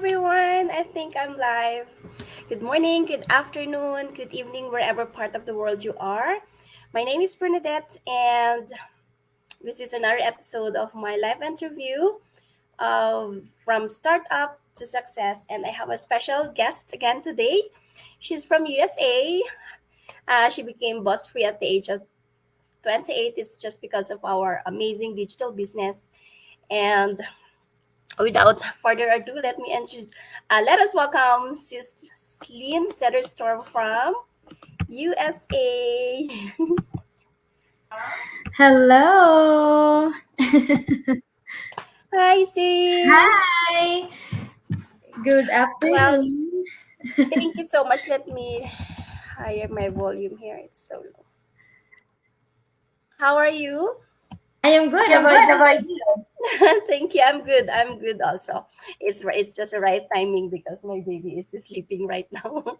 everyone. I think I'm live. Good morning, good afternoon, good evening, wherever part of the world you are. My name is Bernadette, and this is another episode of my live interview from startup to success. And I have a special guest again today. She's from USA. She became boss free at the age of 28. It's just because of our amazing digital business. And without further ado, let us welcome Sis Lynn Setterstorm from USA. Hello. Hi, sis. Hi. Good Well, afternoon. thank you so much. Let me higher my volume here. It's so low. How are you? I am good. I How am about good. How you? about you? Thank you. I'm good. I'm good also. It's just the right timing because my baby is sleeping right now.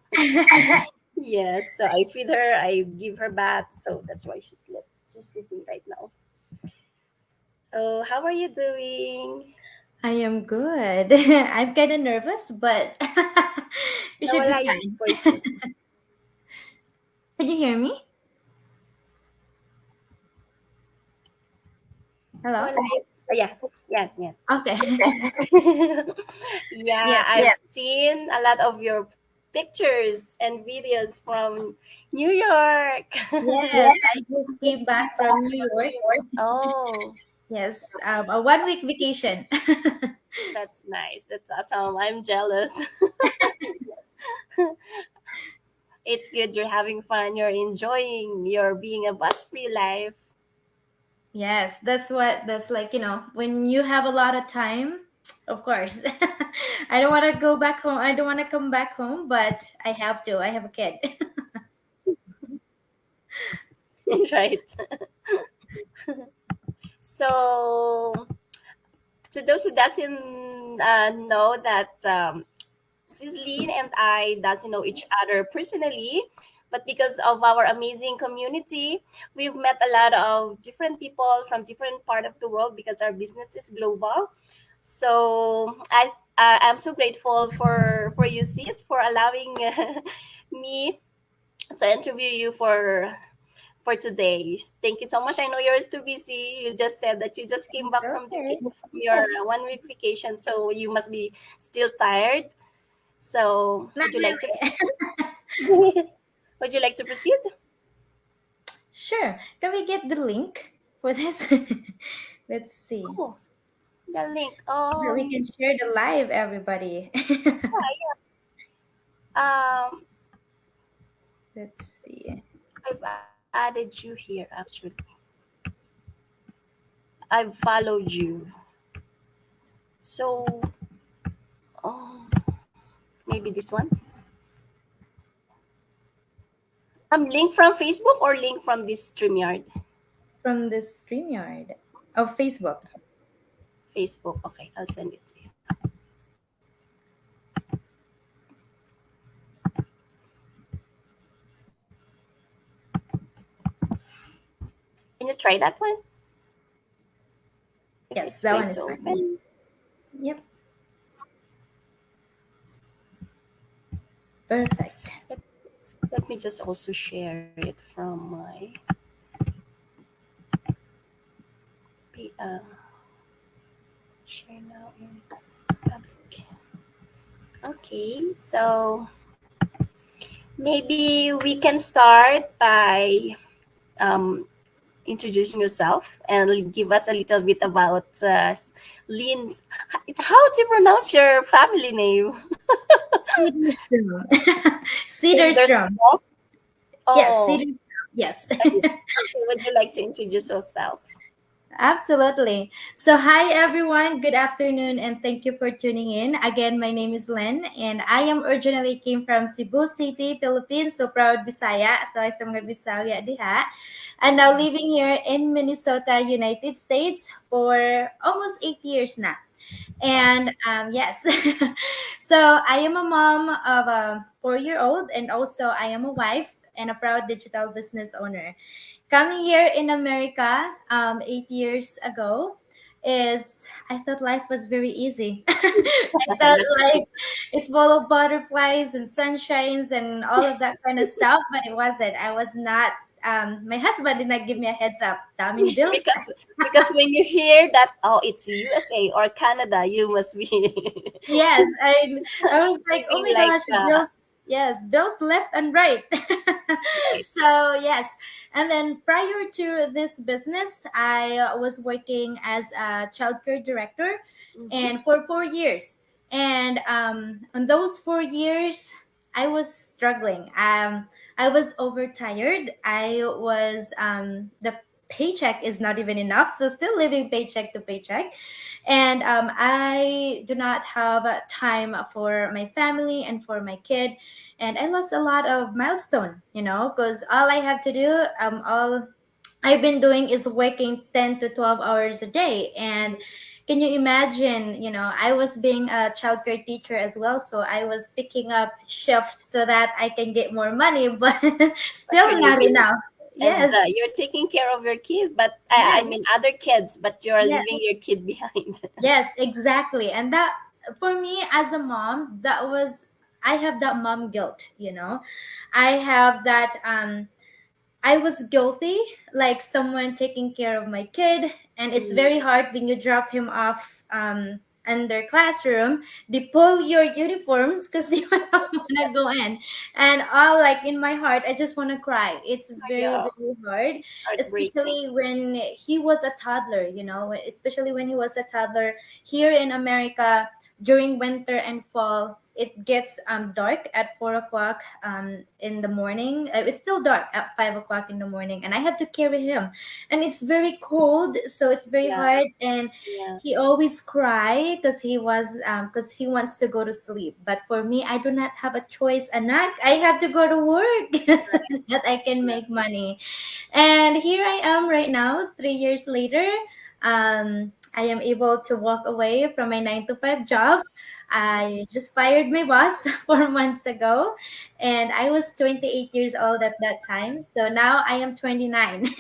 Yes, so I feed her, I give her bath, so that's why she slept. She's sleeping right now. So how are you doing? I am good. I'm kind of nervous, but we should be Nawala yung fine. voice mo. Can you hear me? Hello? Nawala yung, oh, yeah, yeah, yeah. Okay. Yeah, Yes. I've seen a lot of your pictures and videos from New York. Yes. I just came back from New York. Oh, Yes. A 1 week vacation. that's nice. That's awesome. I'm jealous. It's good you're having fun. You're enjoying your being a bus free life. Yes, that's like, when you have a lot of time, of course. I don't want to go back home. I don't want to come back home, but I have to. I have a kid. Right. So, to those who doesn't know that Sislene and I doesn't know each other personally, but because of our amazing community, we've met a lot of different people from different part of the world because our business is global. So I'm so grateful for you, sis, for allowing me to interview you for today. Thank you so much. I know you're too busy. You just said that you just came back Okay. from your 1 week vacation, so you must be still tired. So, Not really. would you like to proceed? Sure. Can we get the link for this? Let's see. Oh, the link. So we can share the live, everybody. Um, Let's see. I've added you here actually. I've followed you. So, oh, maybe this one. Link from Facebook or link from this StreamYard? From the StreamYard of Facebook. Facebook. Okay, I'll send it to you. Can you try that one? If Yes, it's that going one to is fine. open. Yep. Perfect. Let me just also share it from my share now in public. Okay, so maybe we can start by um, introducing yourself and give us a little bit about Lynn's. It's how to pronounce your family name. Cedarstrom. There's Cedarstrom. Yes, oh, Cedarstrom. Yes. okay. Would you like to introduce yourself? Absolutely. So, hi everyone. Good afternoon, and thank you for tuning in. Again, my name is Len, and I am originally came from Cebu City, Philippines. So proud Bisaya. So I sa mga Bisaya diha, and now living here in Minnesota, United States for almost 8 years now. And yes, so I am a mom of a 4-year-old, and also I am a wife and a proud digital business owner. Coming here in America 8 years ago, is I thought life was very easy. I felt That's like good. it's full of butterflies and sunshines and all of that kind of stuff, but it wasn't. I was not. My husband did not give me a heads up. Daming bills. Because when you hear that, oh, it's USA or Canada, you must be Yes, I was like, oh feeling my like gosh, bills. Yes, bills left and right. right. So yes, and then prior to this business, I was working as a childcare director, Mm-hmm. and for 4 years. And on those 4 years, I was struggling. I was overtired. I was the paycheck is not even enough, so still living paycheck to paycheck, and I do not have time for my family and for my kid, and I lost a lot of milestone, because all I have to do, all I've been doing is working 10 to 12 hours a day. And can you imagine, I was being a childcare teacher as well, so I was picking up shifts so that I can get more money, but But you're still not leaving, enough. and Yes. you're taking care of your kid, but I Yes. mean other kids, but you're Yes. leaving your kid behind. Yes, exactly. And that, for me as a mom, that was, I have that mom guilt, I have that, I was guilty, like someone taking care of my kid, and it's Mm, very hard when you drop him off in their classroom. They pull your uniforms because they don't want to go in, and all like in my heart, I just want to cry. It's very yeah, very hard, heartbreaking. especially when he was a toddler. Especially when he was a toddler here in America during winter and fall. It gets dark at 4 o'clock in the morning. It's still dark at 5 o'clock in the morning, and I have to carry him, and it's very cold, so it's very Yeah, hard. And yeah, he always cry because he wants to go to sleep. But for me, I do not have a choice, anak. I have to go to work so right. that I can Yeah, make money. And here I am right now, 3 years later. I am able to walk away from my 9 to 5 job. I just fired my boss 4 months ago, and I was 28 years old at that time. So now I am 29.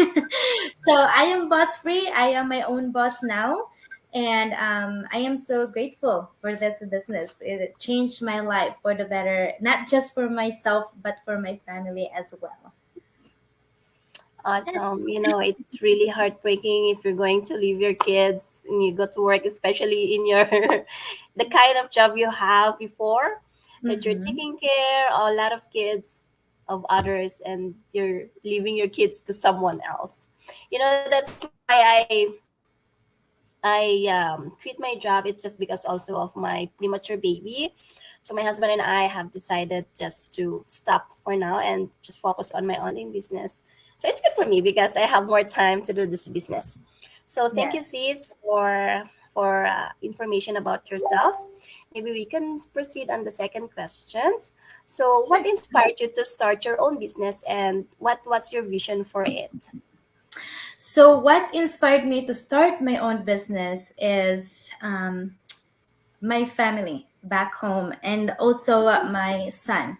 So I am boss free. I am my own boss now. And I am so grateful for this business. It changed my life for the better, not just for myself, but for my family as well. awesome. It's really heartbreaking if you're going to leave your kids and you go to work, especially in your the kind of job you have before, that you're Mm-hmm. taking care of a lot of kids of others and you're leaving your kids to someone else. That's why I quit my job. It's just because also of my premature baby. So my husband and I have decided just to stop for now and just focus on my online business. So it's good for me because I have more time to do this business. So thank you, Yes. sis, for information about yourself. Maybe we can proceed on the second questions. So, what inspired you to start your own business, and what was your vision for it? So, what inspired me to start my own business is my family back home, and also my son.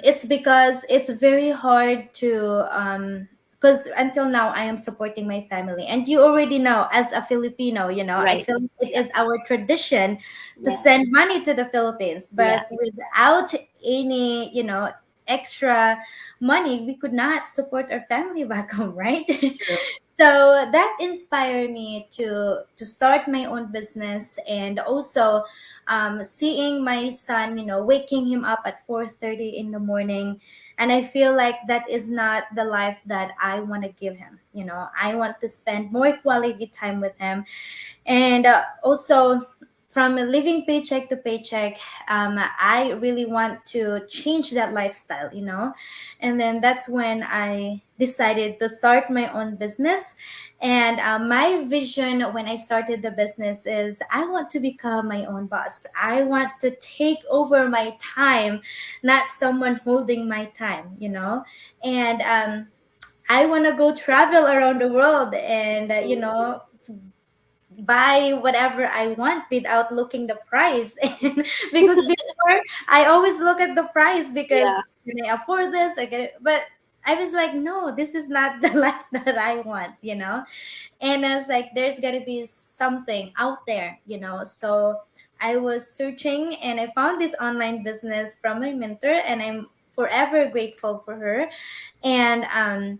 It's because it's very hard to because until now I am supporting my family, and you already know, as a Filipino, I Right. feel it Yeah. is our tradition to Yeah. send money to the Philippines, Yeah. but without any extra money, we could not support our family back home, right? True. So that inspired me to start my own business, and also seeing my son, waking him up at 4:30 in the morning, and I feel like that is not the life that I want to give him. I want to spend more quality time with him, and also from living paycheck to paycheck, I really want to change that lifestyle, and then that's when I decided to start my own business. And my vision when I started the business is I want to become my own boss. I want to take over my time, not someone holding my time, and I want to go travel around the world, and buy whatever I want without looking the price. And because before I always look at the price, Yeah. because can I afford this? I get it. But I was like, no, this is not the life that I want, you know? And I was like, there's got to be something out there, you know? So I was searching and I found this online business from my mentor, and I'm forever grateful for her. And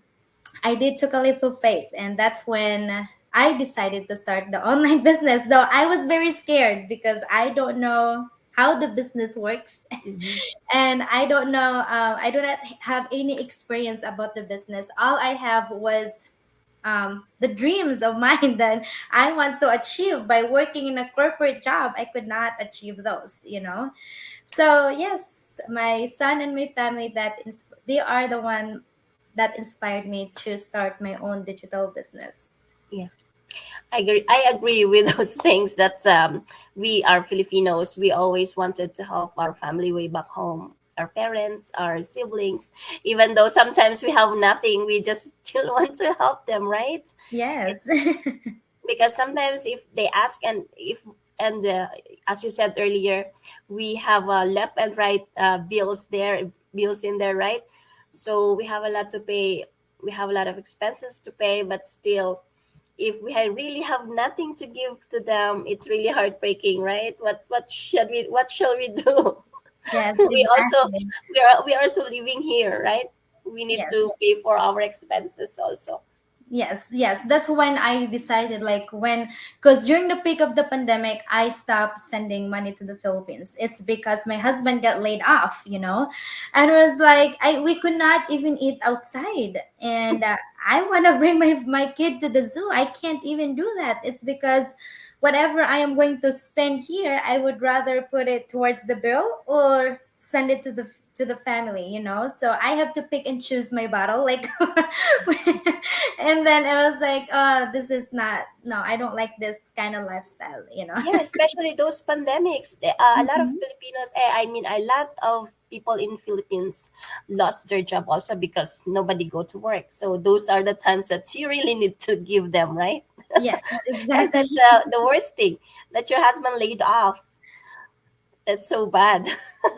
I did took a leap of faith, and that's when I decided to start the online business. Though I was very scared because I don't know how the business works, Mm-hmm. and I don't know. I do not have any experience about the business. All I have was the dreams of mine that I want to achieve by working in a corporate job. I could not achieve those, you know. So yes, my son and my family they are the one that inspired me to start my own digital business. Yeah. I agree with those things that we are Filipinos. We always wanted to help our family way back home, our parents, our siblings. Even though sometimes we have nothing, we just still want to help them, right? Yes. It's because sometimes if they ask, and as you said earlier, we have left and right bills in there, right? So we have a lot to pay. We have a lot of expenses to pay, but still, if really have nothing to give to them, it's really heartbreaking, right? What shall we do? Yes, we also exactly. we are also living here, right? We need Yes. to pay for our expenses also. Yes, that's when I decided, like, because during the peak of the pandemic, I stopped sending money to the Philippines. It's because my husband got laid off, you know, and it was like we could not even eat outside, and I want to bring my kid to the zoo. I can't even do that. It's because whatever I am going to spend here, I would rather put it towards the bill or send it to the family, you know. So I have to pick and choose my battle, like. And then I was like, oh, this is not, no, I don't like this kind of lifestyle, you know. Yeah, especially those pandemics. A lot of Mhm. Filipinos, I mean, a lot of people in Philippines lost their job also because nobody go to work. So those are the times that you really need to give them, right? Yes, And that's exactly. the worst thing, that your husband laid off. That's so bad.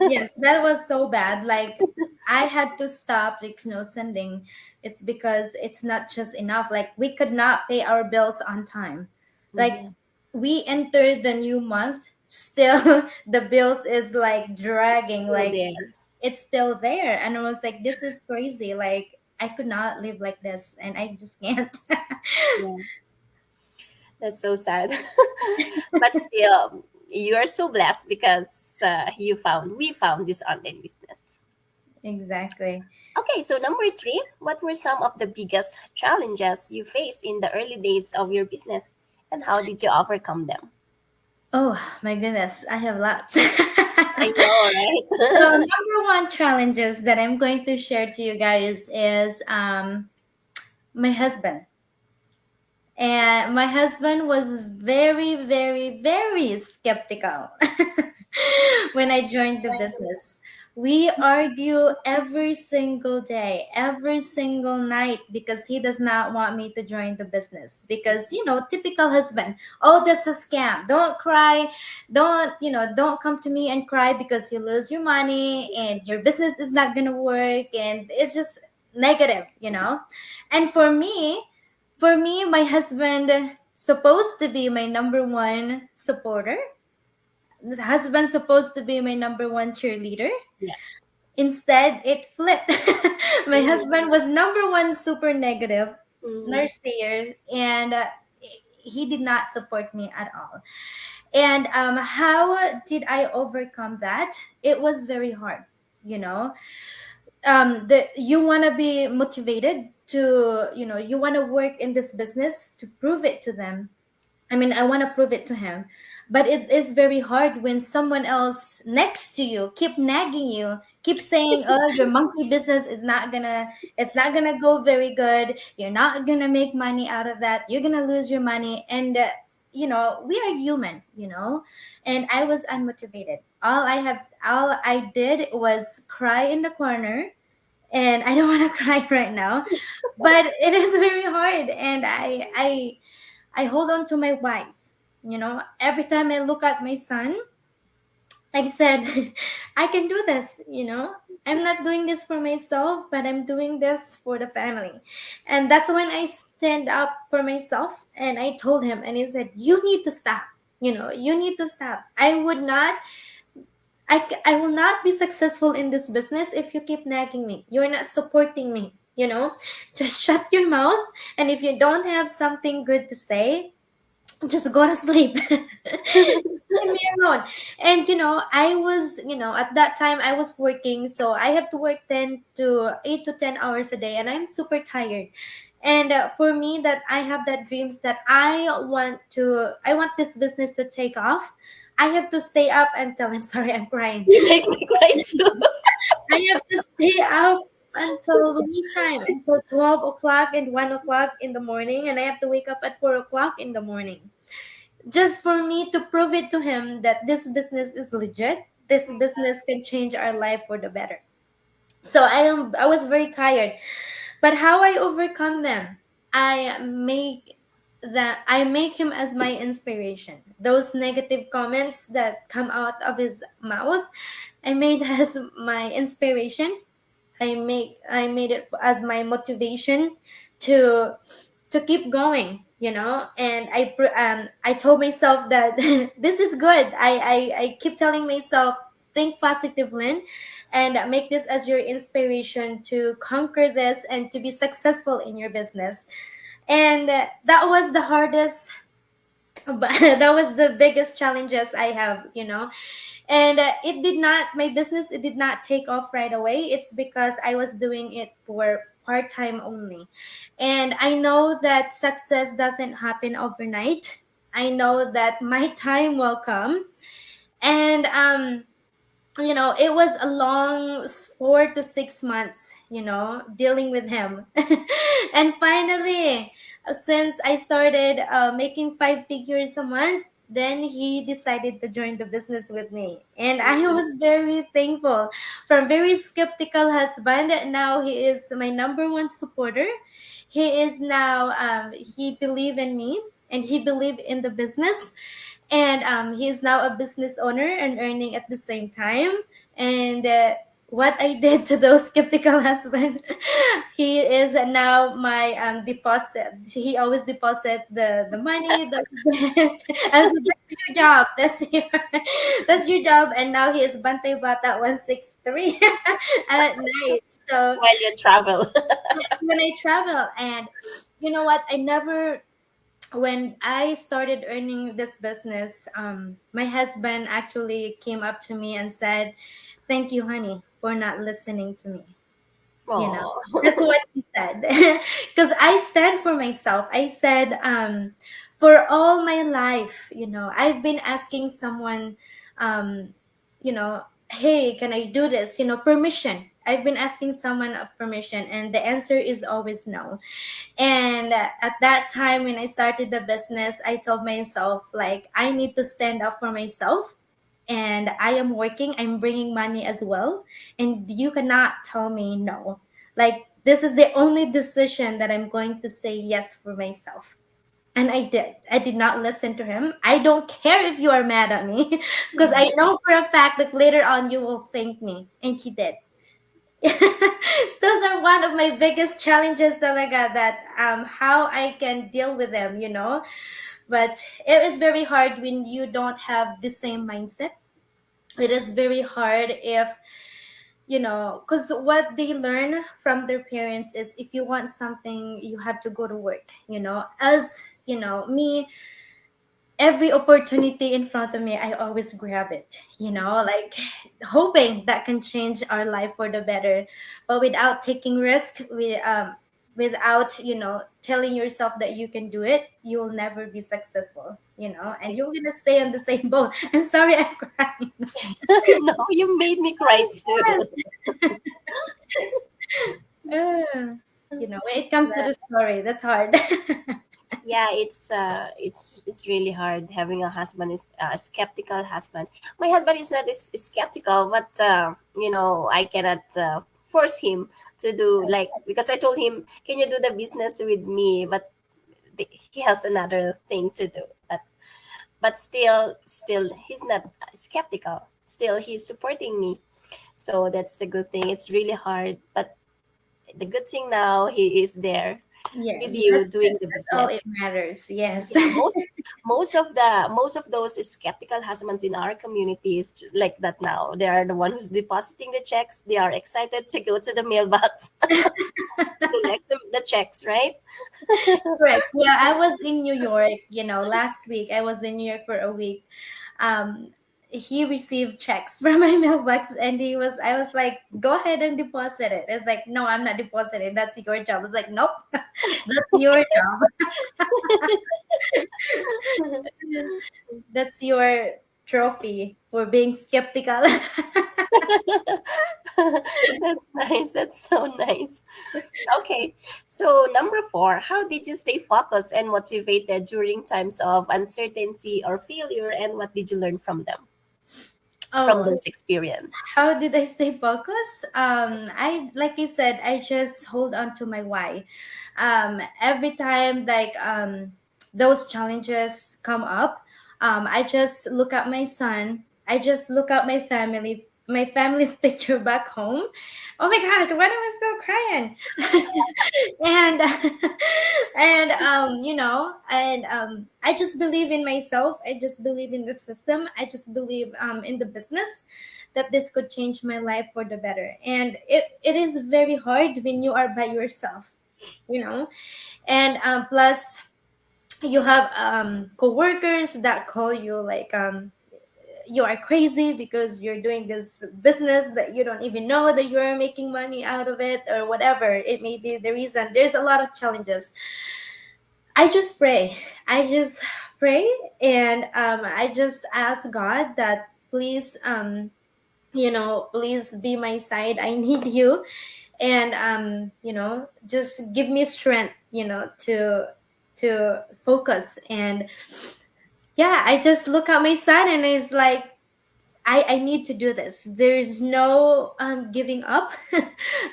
Yes, that was so bad. Like, I had to stop, like, sending. It's because it's not just enough. Like, we could not pay our bills on time. Like, Mhm. we entered the new month, still the bills is like dragging. Still Like, there. it's still there, and I was like, this is crazy. Like, I could not live like this, and I just can't. Yeah, that's so sad. But still, you are so blessed because we found this online business. Exactly. Okay, so number three, what were some of the biggest challenges you faced in the early days of your business, and how did you overcome them? Oh my goodness, I have lots. I know, So right? number one challenges that I'm going to share to you guys is my husband. And my husband was very, very, very skeptical when I joined the business. We argue every single day, every single night, because he does not want me to join the business. Because, typical husband, oh, that's a scam. Don't cry. Don't come to me and cry because you lose your money and your business is not going to work. And it's just negative. And for me, my husband supposed to be my number one supporter. This husband supposed to be my number one cheerleader. Yes. Instead, it flipped. My Mm-hmm. husband was number one super negative Mm-hmm. nurse, and he did not support me at all. And how did I overcome that? It was very hard. You know, you want to be motivated to, you want to work in this business to prove it to them. I mean, I want to prove it to him. But it is very hard when someone else next to you keep nagging you, keep saying, "Oh, your monkey business it's not gonna go very good. You're not gonna make money out of that. You're gonna lose your money." And we are human. And I was unmotivated. All I did was cry in the corner, and I don't want to cry right now, but it is very hard, and I hold on to my whys. Every time I look at my son, I said, I can do this, I'm not doing this for myself, but I'm doing this for the family. And that's when I stand up for myself and I told him, and he said, you need to stop. You need to stop. I will not be successful in this business if you keep nagging me. You're not supporting me, Just shut your mouth. And if you don't have something good to say, just go to sleep. Leave me alone. And I was, at that time I was working, so I have to work 10 to 8 to 10 hours a day, and I'm super tired. And for me, that I have that dreams that I want this business to take off. I have to stay up until I'm sorry, I'm crying. You make me cry too. I have to stay up until the wee time, until 12 o'clock and 1 o'clock in the morning, and I have to wake up at 4 o'clock in the morning, just for me to prove it to him that this business is legit. This business can change our life for the better. So I was very tired. But how I overcome them, I make I make him as my inspiration. Those negative comments that come out of his mouth, I made as my inspiration. I made it as my motivation to to keep going, and I told myself that this is good. I keep telling myself, think positive, Lynn, and make this as your inspiration to conquer this and to be successful in your business. And that was the hardest, but that was the biggest challenges I have, and it did not my business, it did not take off right away. It's because I was doing it for part-time only, and I know that success doesn't happen overnight. I know that my time will come, and it was a long 4 to 6 months, dealing with him. And finally, since I started making 5 figures a month, then he decided to join the business with me. And I was very thankful. From very skeptical husband, now he is my number one supporter. He is now, he believed in me and he believed in the business, and he is now a business owner and earning at the same time. And what I did to those skeptical husband, he is now my deposit. He always deposit the money. I was like, that's your job. That's your job. And now he is Bantay Bata 163 at night. So While you travel. when I travel, and you know what, I never when I started earning this business, my husband actually came up to me and said, "Thank you, honey, for not listening to me." You know, that's Oh. what he said. Because I stand for myself. I said, for all my life, I've been asking someone, um, hey, can I do this? Permission. I've been asking someone of permission, and the answer is always no. And at that time, when I started the business, I told myself, like, I need to stand up for myself. And I am working, I'm bringing money as well. And you cannot tell me no. Like, this is the only decision that I'm going to say yes for myself. And I did. I did not listen to him. I don't care if you are mad at me because I know for a fact that later on you will thank me. And he did. Those are one of my biggest challenges talaga, that how I can deal with them, but it is very hard when you don't have the same mindset. It is very hard if because what they learn from their parents is, if you want something, you have to go to work. As me, every opportunity in front of me, I always grab it, like hoping that can change our life for the better. But without taking risk, without, telling yourself that you can do it, you will never be successful, and you're gonna stay on the same boat. I'm sorry, I'm crying. No, you made me cry too. Uh, when it comes to the story, that's hard. Yeah, it's really hard having a husband is a skeptical husband. My husband is not is skeptical, but I cannot force him to do, like, because I told him, can you do the business with me? But he has another thing to do. But still he's not skeptical. still he's supporting me. So that's the good thing. It's really hard, but the good thing now he is there with Yes, you that's good. doing the That's all business. it matters. Yes. Yeah, most of those skeptical husbands in our community is like that now. They are the one who's depositing the checks. They are excited to go to the mailbox to collect the checks, right? Correct. Yeah, I was in New York, last week. I was in New York for a week. Um, he received checks from my mailbox and I was like, go ahead and deposit it. It's like, no, I'm not depositing. That's your job. I was like, nope, that's your job. That's your trophy for being skeptical. That's nice. That's so nice. Okay. So number four, how did you stay focused and motivated during times of uncertainty or failure, and what did you learn from Oh, those experience? how did I stay focused? I like I said, I just hold on to my why. Every time those challenges come up, I just look at my son. I just look at my family's picture back home. Oh my gosh, why am I still crying? And I just believe in myself. I just believe in the system. I just believe in the business that this could change my life for the better. And it is very hard when you are by yourself, you know and plus you have co-workers that call you like you are crazy because you're doing this business that you don't even know that you're making money out of it, or whatever it may be the reason. There's a lot of challenges. I just pray. I just pray, and I just ask God that please, please be my side. I need you, and just give me strength, to focus. And yeah, I just look at my son, and it's like I need to do this. There's no giving up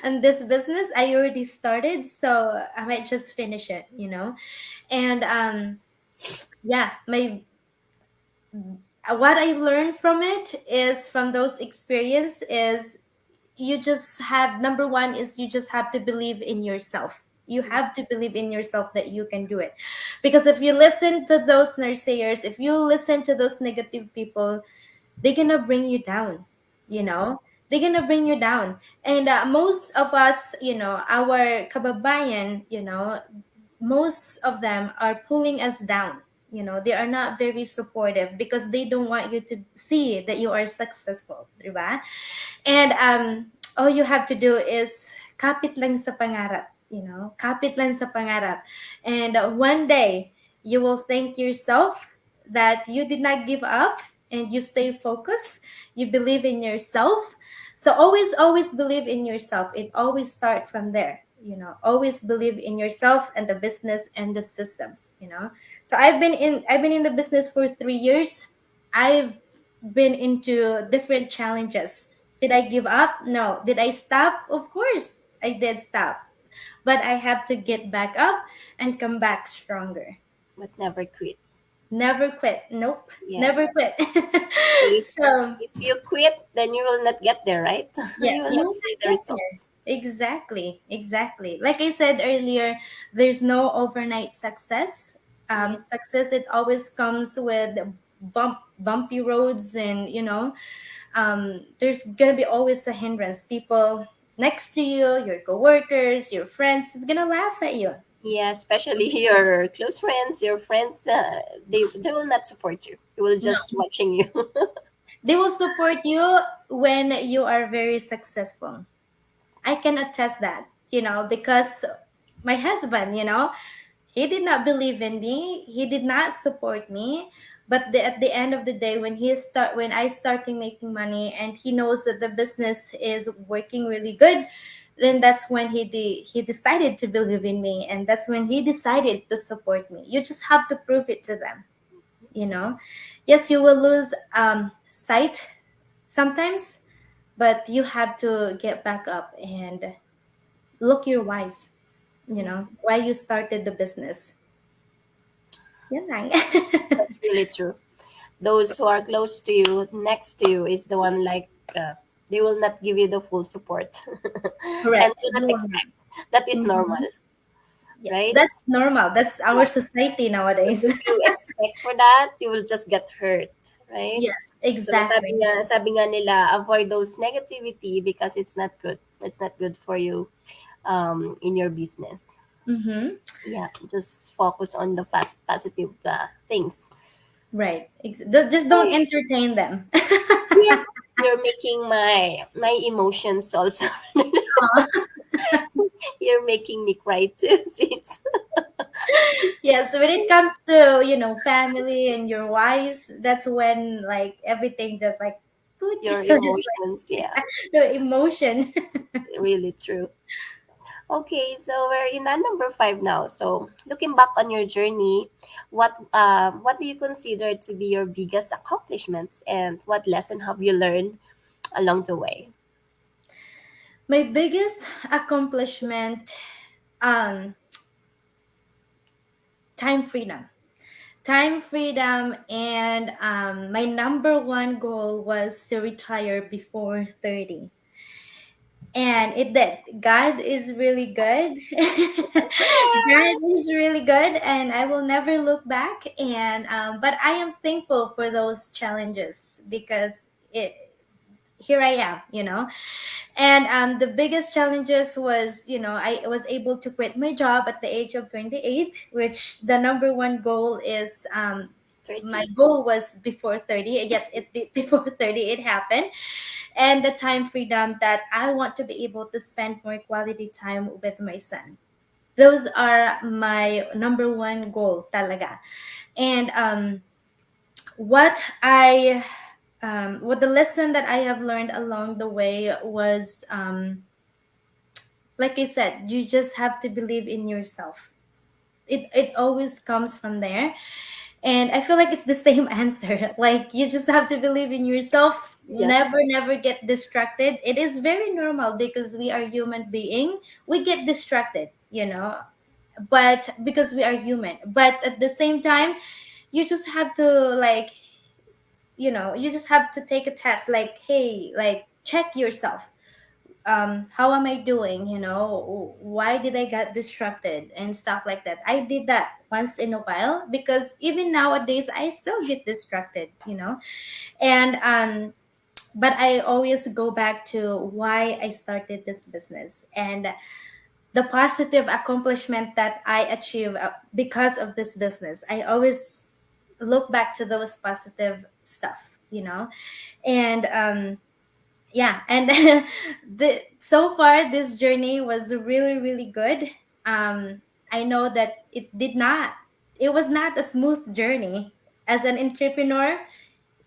on this business. I already started, so I might just finish it. And yeah, my what I learned from it is from those experience is you just have number one is you just have to believe in yourself. You have to believe in yourself that you can do it. Because if you listen to those naysayers, if you listen to those negative people, they're gonna bring you down. They're gonna bring you down. And most of us, our kababayan, most of them are pulling us down. They are not very supportive because they don't want you to see that you are successful, diba? And all you have to do is kapit lang sa pangarap, kapit lang sa pangarap. And one day you will thank yourself that you did not give up and you stay focused. You believe in yourself. So always believe in yourself. It always start from there. Always believe in yourself and the business and the system. So I've been in the business for 3 years. I've been into different challenges. Did I give up? No. Did I stop? Of course, I did stop. But I have to get back up and come back stronger. But never quit. Never quit. Nope. Yeah. Never quit. So if, So, if you quit, then you will not get there, right? You yes, will you not will see not the get there. results. Exactly. Exactly. Like I said earlier, there's no overnight success. Yeah. Success, it always comes with bumpy roads, and there's gonna be always a hindrance. People next to you, your coworkers, your friends is gonna laugh at you. Yeah, especially your close friends, your friends, they will not support you. They will No, just watching you. they will support you when you are very successful. I can attest that, because my husband, he did not believe in me. He did not support me. But at the end of the day, when I starting making money, and he knows that the business is working really good, then that's when he decided to believe in me, and that's when he decided to support me. You just have to prove it to them. you know yes, you will lose sight sometimes, but you have to get back up and look your whys, why you started the business. Yan lang. That's really true. those who are close to you, next to you, is the one like they will not give you the full support, and Correct. do not You will not. expect. That is normal, Mhm. Yes, right? that's normal. That's our Yeah. society But nowadays. if you expect for that, you will just get hurt, right? Yes, So exactly. sabi nga nila, avoid those negativity because it's not good. It's not good for you in your business. Mm-hmm. Yeah, just focus on the positive things. Right. Just don't Okay. entertain them. Yeah, you're making my emotions also. You're making me cry too, sis. Yeah, so when it comes to, family and your wives, that's when like everything just like put Your just emotions, yeah, like the emotion. really true. Okay, so we're in number five now. So looking back on your journey, what do you consider to be your biggest accomplishments, and what lesson have you learned along the way? My biggest accomplishment, um, time freedom. Time freedom, and my number one goal was to retire before 30. And it did. God is really good. God is really good, and I will never look back. And but I am thankful for those challenges because here I am, And the biggest challenges was, I was able to quit my job at the age of 28, which the number one goal is, my 30. goal was before 30. Yes, before 30 it happened. And the time freedom that I want to be able to spend more quality time with my son. Those are my number one goal talaga. And what I what the lesson that I have learned along the way was, like I said, you just have to believe in yourself. It always comes from there. And I feel like it's the same answer. Like you just have to believe in yourself. Yeah, Never get distracted. It is very normal because we are human being. We get distracted, but because we are human. But at the same time, you just have to like, you just have to take a test like, hey, like check yourself. How am I doing? Why did I get distracted and stuff like that? I did that once in a while because even nowadays I still get distracted, and but I always go back to why I started this business and the positive accomplishment that I achieve because of this business. I always look back to those positive stuff, and yeah, and so far this journey was really really good. I know that it was not a smooth journey. As an entrepreneur,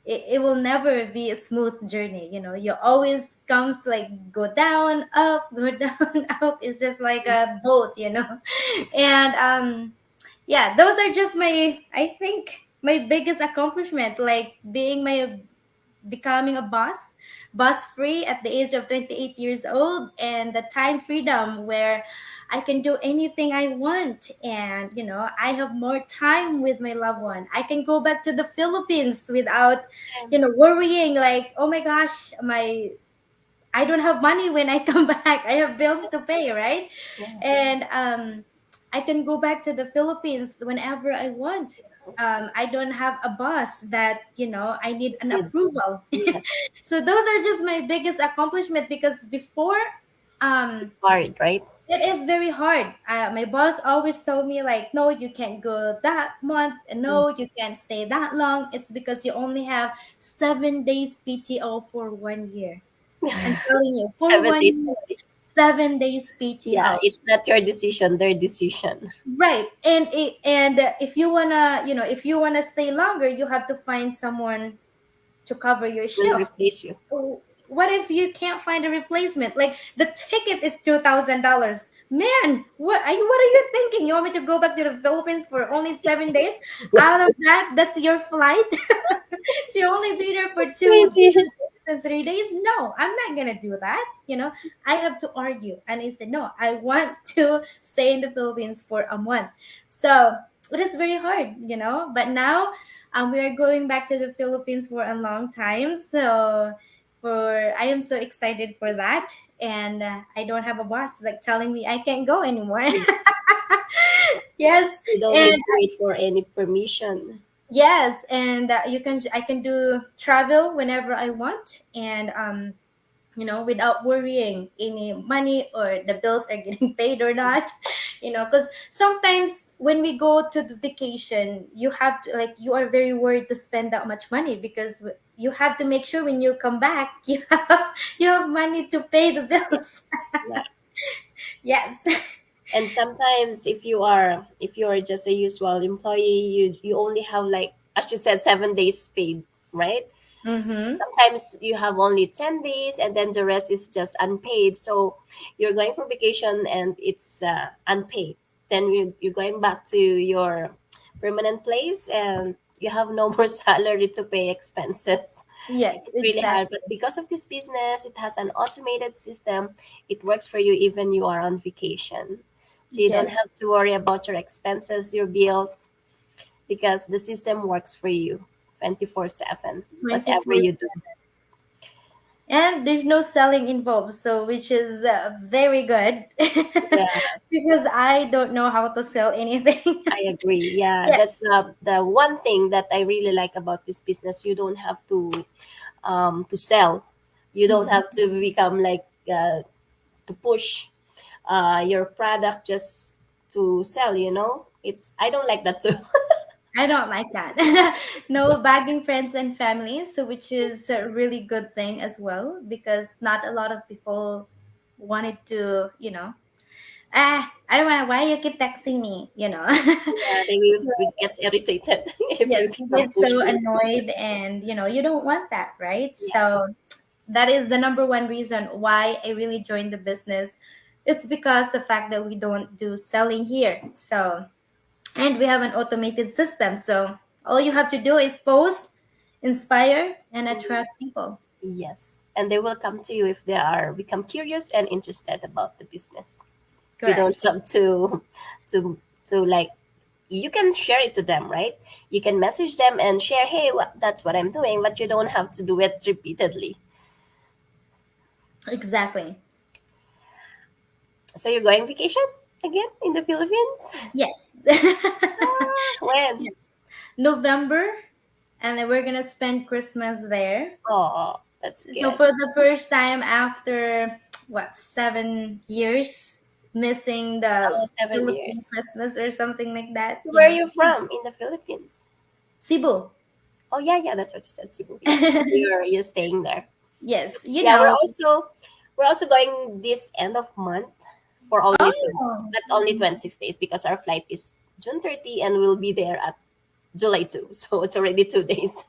it will never be a smooth journey. You always comes like go down up, go down up. It's just like a boat, and yeah, those are just my, I think, my biggest accomplishment, like becoming a boss free at the age of 28 years old, and the time freedom where I can do anything I want, and I have more time with my loved one. I can go back to the Philippines without worrying like, oh my gosh, I don't have money when I come back. I have bills to pay, right? yeah, And I can go back to the Philippines whenever I want. I don't have a boss that I need an with approval. yes, So those are just my biggest accomplishment because before, um, it's hard, right? it is very hard. My boss always told me like, no, you can't go that month. Mm. No, you can't stay that long. It's because you only have 7 days PTO for 1 year. I'm telling you, for 7 days 1 year, only. 7 days Yeah, PTO. it's not your decision, their decision. Right. And if you wanna, stay longer, you have to find someone to cover your Will shift. replace you. Oh, what if you can't find a replacement? Like the ticket is $2,000. Man, what are you thinking? You want me to go back to the Philippines for only 7 days? Out of that, that's your flight. So you only be there for It's two crazy. days and 3 days? No, I'm not gonna do that. I have to argue. And I said, no, I want to stay in the Philippines for a month. So it is very hard, but now We are going back to the Philippines for a long time, so for I am so excited for that, and I don't have a boss like telling me I can't go anymore. Yes. Yes, You don't and need to wait for any permission. yes, and I can do travel whenever I want, and without worrying any money or the bills are getting paid or not. Because sometimes when we go to the vacation, you have to, like, you are very worried to spend that much money because you have to make sure when you come back you have money to pay the bills. Yeah. Yes. And sometimes if you are just a usual employee, you only have, like as you said, 7 days paid, right? Mm-hmm. Sometimes you have only 10 days and then the rest is just unpaid, so you're going for vacation and it's unpaid. Then you're going back to your permanent place and you have no more salary to pay expenses. Yes, It's really hard, but exactly. because of this business, it has an automated system. It works for you even you are on vacation, so you don't Yes, have to worry about your expenses, your bills, because the system works for you 24/7, whatever 24. you do. And there's no selling involved, so which is very good Yeah, because I don't know how to sell anything. I agree. Yeah, Yes. that's the one thing that I really like about this business. You don't have to sell. You don't Mhm. have to become like to push your product just to sell. It's I don't like that too. I don't like that. No bagging friends and families, so which is a really good thing as well because not a lot of people wanted to, I don't want to, why you keep texting me, Yeah, they will get irritated if Yes, you keep you on get so pushing. annoyed and you don't want that, right? Yeah. So that is the number one reason why I really joined the business. It's because the fact that we don't do selling here. So, and we have an automated system. So all you have to do is post, inspire, and Mhm. attract people. Yes, and they will come to you if they are become curious and interested about the business. You don't Correct. have to to like you can share it to them, right? You can message them and share, hey, that's what I'm doing, but you don't have to do it repeatedly. Exactly. So you're going vacation again in the Philippines? Yes. When? Yes. November, and then we're going to spend Christmas there. Oh, that's So good. for the first time after what 7 years missing the Oh, 7 years. Philippine Christmas or something like that, So where are you from in the Philippines? Cebu. Oh yeah, yeah, that's what you said, Cebu. Yeah, you're staying there. Yes, Yeah, we're also going this end of month for only 20, Oh, but only 26 days because our flight is June 30 and we'll be there at July 2. So it's already 2 days.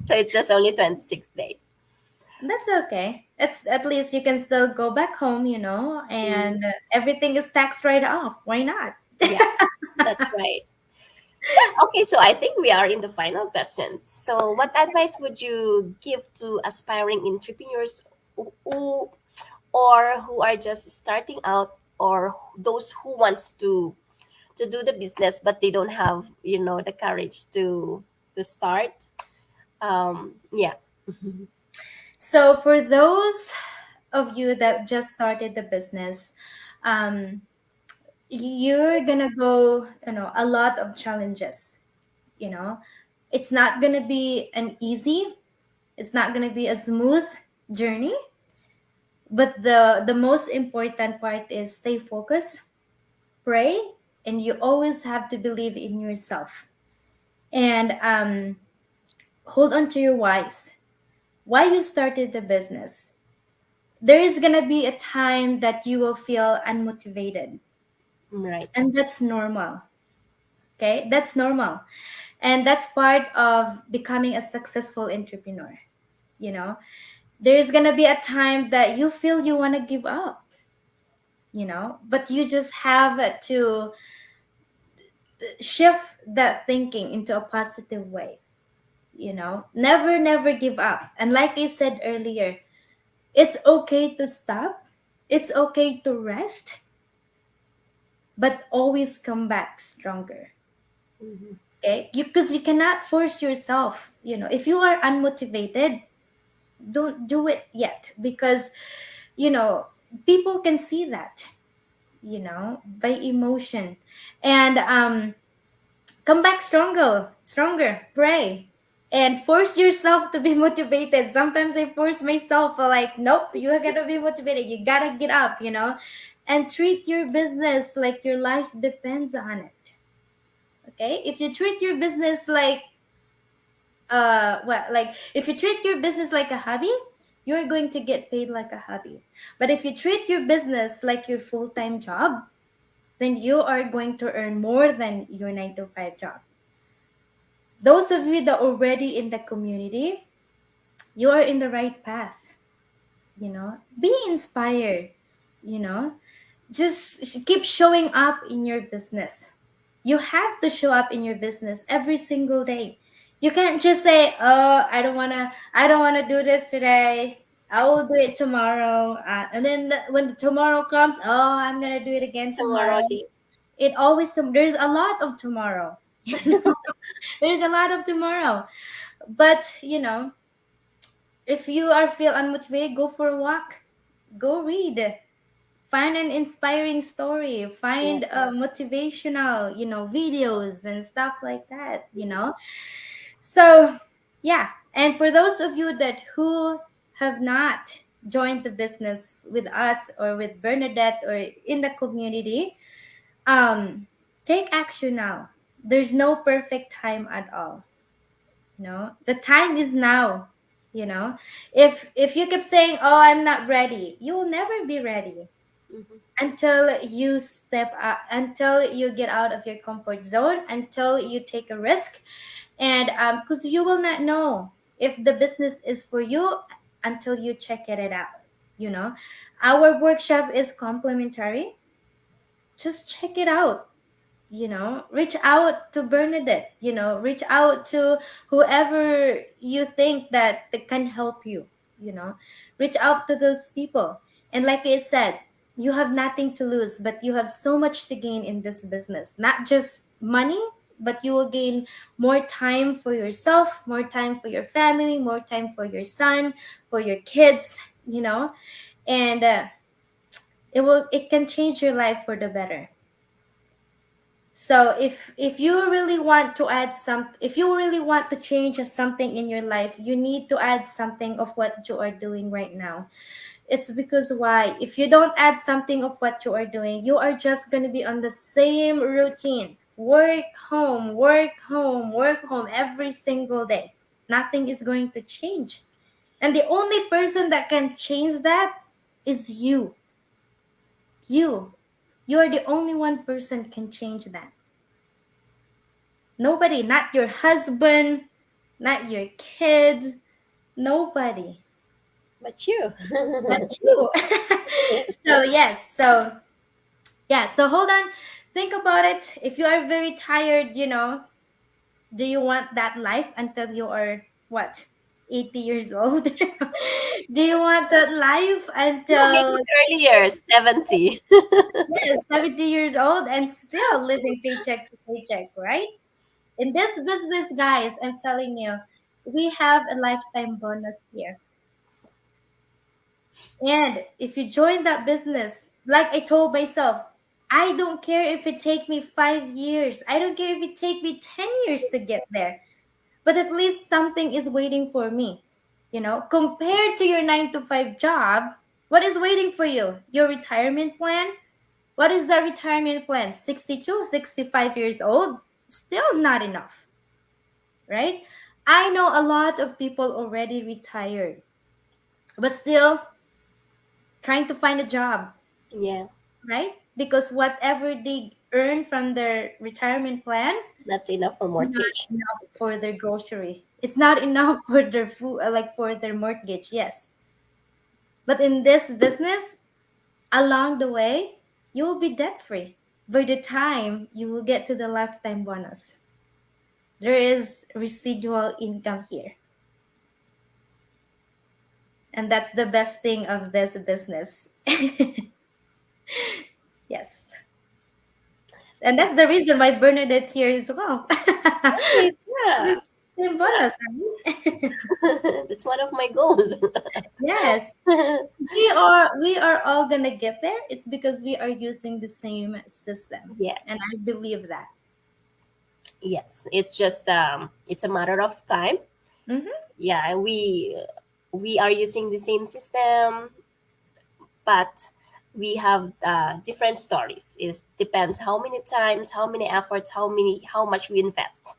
So it's just only 26 days. that's okay. It's at least you can still go back home, Mm, and everything is tax write off. Why not? yeah, that's right. Yeah, okay, so I think we are in the final questions. So what advice would you give to aspiring entrepreneurs who or who are just starting out, or those who wants to do the business but they don't have the courage to start? Yeah. So for those of you that just started the business, um, you're gonna go, a lot of challenges. you know it's not going to be an easy, it's not going to be a smooth journey, but the most important part is stay focused, pray, and you always have to believe in yourself, and hold on to your why you started the business. There is going to be a time that you will feel unmotivated, Right. and that's normal. Okay, that's normal, and that's part of becoming a successful entrepreneur. you know there's gonna be a time that you feel you want to give up, but you just have to shift that thinking into a positive way. Never give up, and like I said earlier, it's okay to stop, it's okay to rest, but always come back stronger. Mhm. Okay, because you cannot force yourself. If you are unmotivated, don't do it yet, because you know people can see that, by emotion. And come back stronger, pray, and force yourself to be motivated. Sometimes I force myself, like, nope, you gotta be motivated, you gotta get up, and treat your business like your life depends on it. Okay, if you treat your business like, if you treat your business like a hobby, you're going to get paid like a hobby. But if you treat your business like your full-time job, then you are going to earn more than your 9 to 5 job. Those of you that are already in the community, you are in the right path. Be inspired. you know just keep showing up in your business. You have to show up in your business every single day. You can't just say, oh, I don't want to do this today, I will do it tomorrow, and then when the tomorrow comes, oh, I'm gonna do it again tomorrow. Tomorrow day. There's a lot of tomorrow. There's a lot of tomorrow. But if you are feel unmotivated, go for a walk, go read, find an inspiring story, Yeah. find motivational videos and stuff like that. So yeah. And for those of you that who have not joined the business with us or with Bernadette or in the community, take action now. There's no perfect time at all. The time is now. If you keep saying, oh, I'm not ready, you will never be ready Hmm. until you step up, until you get out of your comfort zone, until you take a risk. And because you will not know if the business is for you until you check it out. you know our workshop is complimentary. Just check it out. Reach out to Bernadette. Reach out to whoever you think that they can help you. you know Reach out to those people. And like I said, you have nothing to lose, but you have so much to gain in this business. Not just money, but you will gain more time for yourself, more time for your family, more time for your son, for your kids. And it can change your life for the better. So if you really want to if you really want to change something in your life, you need to add something of what you are doing right now. It's because why? If you don't add something of what you are doing, you are just going to be on the same routine. Work, home, work, home, work, home every single day. Nothing is going to change. And the only person that can change that is you. You. You are the only one person can change that. Nobody, not your husband, not your kids, nobody But you. but you. So yes, so yeah, so hold on, think about it. If you are very tired, do you want that life until you are what, 80 years old? Do you want that life No, maybe until earlier, 70. yes, 70 years old and still living paycheck to paycheck, right? In this business, guys, I'm telling you, we have a lifetime bonus here. And if you join that business, like I told myself, I don't care if it take me 5 years. I don't care if it take me 10 years to get there. But at least something is waiting for me. Compared to your 9 to 5 job, what is waiting for you? Your retirement plan? What is the retirement plan? 62, 65 years old? Still not enough, right? I know a lot of people already retired, but still trying to find a job, Yeah, right? Because whatever they earn from their retirement plan, that's enough for not mortgage. enough for their grocery. It's not enough for their food, like for their mortgage, yes. But in this business, along the way, you will be debt free by the time you will get to the lifetime bonus. There is residual income here. And that's the best thing of this business. Yes. And that's the reason why Bernadette here as well. Right, yeah. Just same bonus, right? That's one of my goals. Yes. We are all gonna get there. It's because we are using the same system. And Yes, I believe that. yes. It's just it's a matter of time. Mm-hmm. Yeah, we are using the same system, but we have different stories. It depends how many times, how many efforts, how much we invest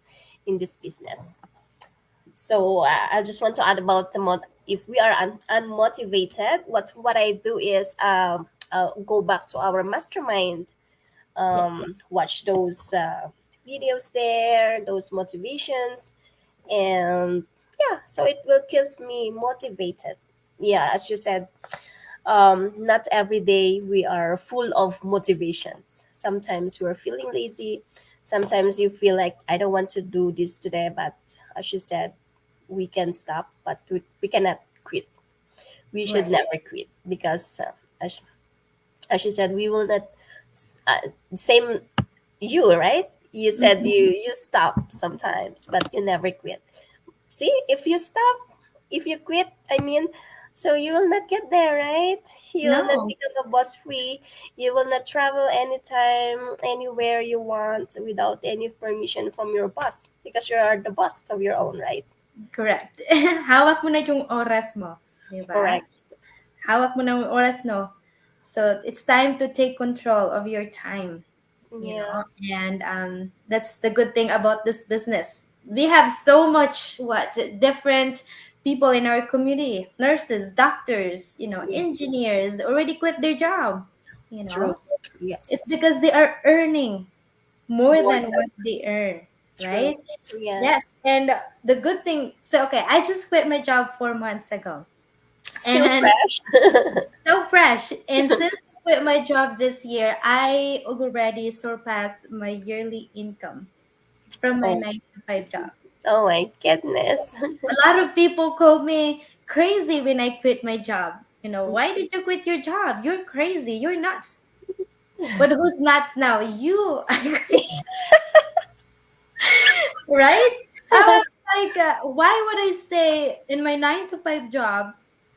in this business. So I just want to add about if we are unmotivated, what I do is go back to our mastermind, Yes. watch those videos there, those motivations, and yeah, so it will keeps me motivated. Yeah, as you said, not every day we are full of motivations. Sometimes we're feeling lazy. Sometimes you feel like I don't want to do this today, but as you said, we can stop, but we cannot quit. We should Right. never quit because, as you said, we will not. Same you, right? You said Mhm. you stop sometimes, but you never quit. See, if you stop, if you quit, I mean, so you will not get there, right? You will not No, become a boss free. You will not travel anytime, anywhere you want without any permission from your boss because you are the boss of your own, right? correct. Hawak mo na yung oras mo, 'di ba? Correct. Hawak mo na yung oras, no? So it's time to take control of your time, Yeah. and that's the good thing about this business. We have so much what different people in our community, nurses, doctors, Yes. engineers already quit their job. True. It's Yes. because they are earning more More than time. what they earn, True. right? Yeah. Yes, and the good thing, so okay, I just quit my job 4 months ago, Still and fresh. so fresh. And since I quit my job this year, I already surpassed my yearly income from my Oh. 9 to 5 job. Oh my goodness. A lot of people called me crazy when I quit my job. Why did you quit your job? You're crazy. You're nuts. But who's nuts now? You are crazy, right? I was like, why would I stay in my 9 to 5 job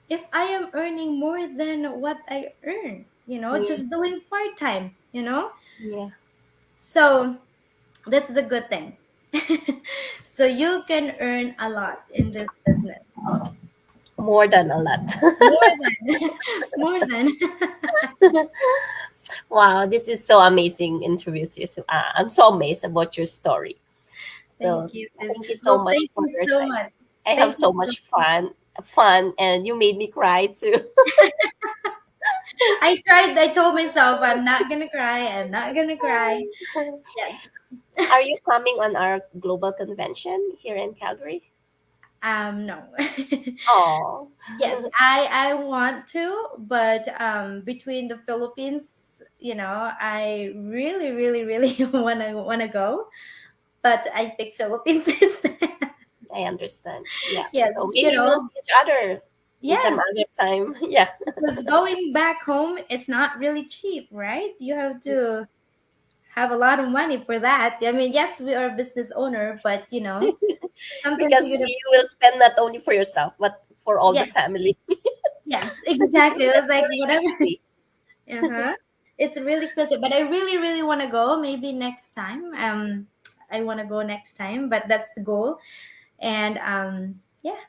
if I am earning more than what I earn? Yeah. Just doing part time. Yeah. So that's the good thing. So you can earn a lot in this business. More than a lot. More than, more than. Wow, this is so amazing interview, sis. I'm so amazed about your story. So Thank you, sis. thank you so Well, much thank for you your so time. much. I have Thank you so so much fun, and you made me cry too. I told myself I'm not gonna cry. I'm not gonna cry. Yes. Are you coming on our global convention here in Calgary? No. Oh, Yes, I want to, but between the Philippines, I really, really, really wanna go, but I pick Philippines instead. I understand. Yeah. So Yes, maybe we'll see each other in some yes, other time. Yeah. because going back home, it's not really cheap, right? You have to have a lot of money for that. I mean, yes, we are a business owner, but sometimes Because you're gonna. you will spend not only for yourself, but for all the Yes, family. yes, exactly. It was That's like very whatever. easy. Uh-huh. It's really expensive, but I really, really want to go. Maybe next time. I want to go next time, but that's the goal. And yeah.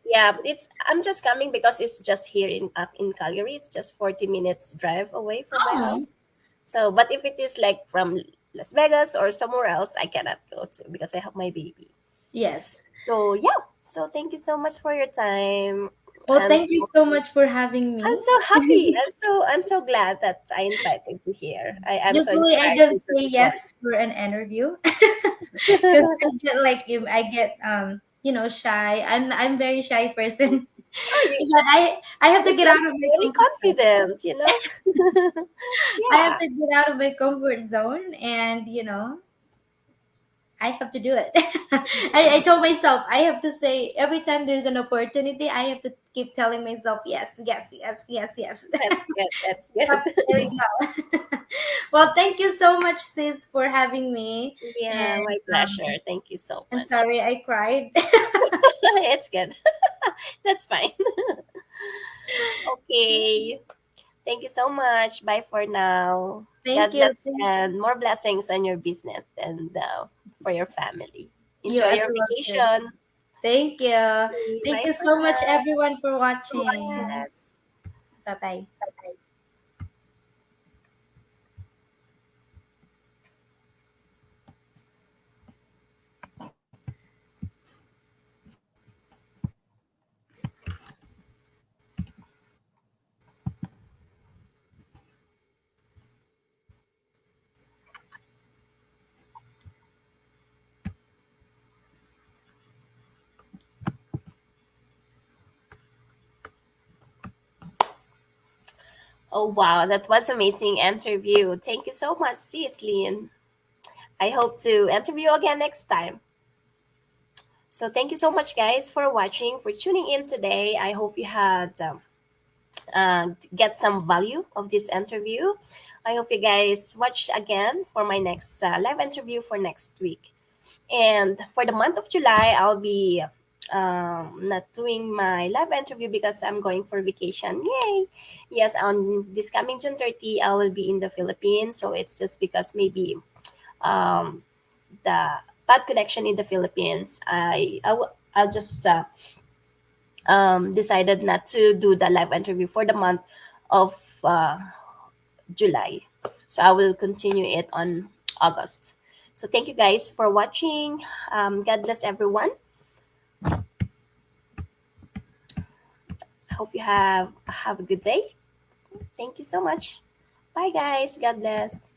Yeah, it's I'm just coming because it's just here in Calgary. It's just 40 minutes drive away from my Oh, house. So, but if it is like from Las Vegas or somewhere else, I cannot go to because I have my baby. yes. So, yeah. So, thank you so much for your time. Well, And thank you so so much for having I'm me. so happy. I'm so glad that I invited you here. I'm so Usually, I inspired with just your say story. yes for an interview because I get like you. I get shy. I'm very shy person, Oh, you but I have to it's get out just of my very comfort zone. confident. I have Yeah. to get out of my comfort zone and I have to do it. I told myself I have to say every time there's an opportunity, I have to keep telling myself yes, yes, yes, yes, yes. That's good. That's Stop good. staring now. Well, thank you so much, sis, for having me. Yeah, And my pleasure. Thank you so I'm much. sorry I cried. It's good. That's fine. Okay. Thank you so much. Bye for now. Thank God you. bless and more blessings on your business and for your family. You Enjoy as your well, sis. vacation. Thank you. Okay, Thank bye you for so much, now. everyone, for watching. Yes. Bye bye. Oh wow, that was amazing interview. Thank you so much, sis Lynn. I hope to interview you again next time. So thank you so much, guys, for watching, for tuning in today. I hope you had get some value of this interview. I hope you guys watch again for my next live interview for next week. And for the month of July, I'll be not doing my live interview because I'm going for vacation. Yay! Yes, on this coming June 30, I will be in the Philippines. So it's just because maybe um, the bad connection in the Philippines. I'll just decided not to do the live interview for the month of July. So I will continue it on August. So thank you guys for watching. God bless everyone. I hope you have a good day. Thank you so much. Bye guys. God bless.